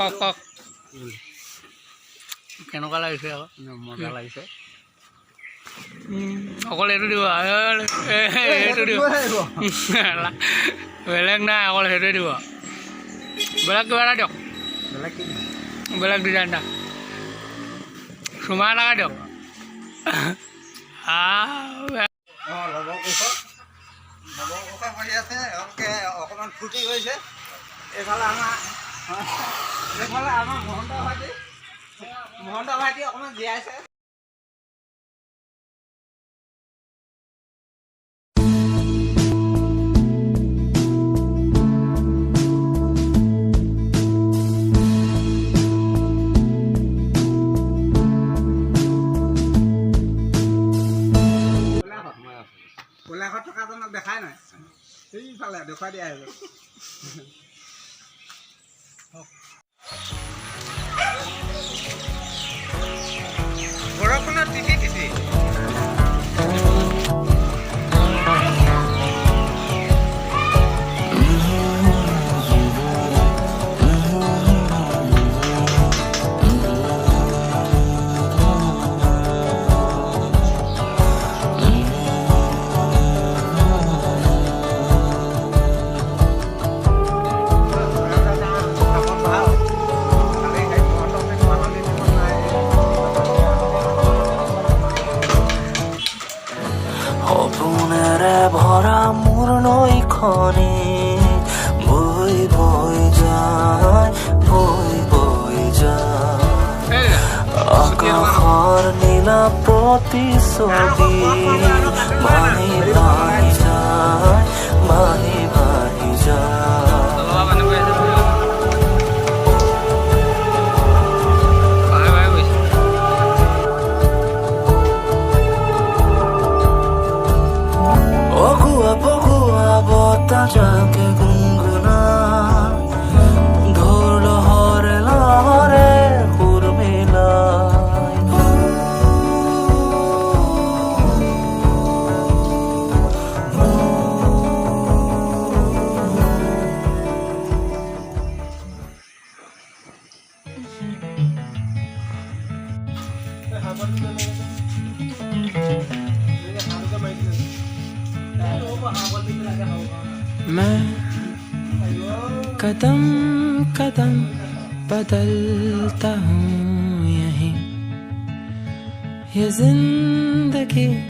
কওক কওক কেনেকুৱা লাগিছে আকৌ মজা লাগিছে অকল এইটো দিব এইটো দিব বেলেগ নাই অকল সেইটোৱে দিব বেলেগ কিবা এটা দিয়ক বেলেগ ডিজাইন এটা চুমা এটাকে দিয়ক অকণমান ফূৰ্তি কৰিছে এইফালে আমাৰ মহন্ত ভাইটি অকণমান জীয়াইছে কোলাঘৰত থকাজনক দেখাই নাই সেইফালে দেখুৱাই দিয়া আহিব বৰষুণত তিতি তিতি সপোনেৰে ভৰা মোৰ নৈখনে বৈ বৈ যায় আকাশৰ নীলা প্ৰতিচ্ছবি ভাহি ভাহি যায় ভাহি ভাহি যায় যাকে গুনগুনা ঢোল লহরে লহরে সুর মিলাই मैं कदम कदम बदलता हूँ यहीं ये जिंदगी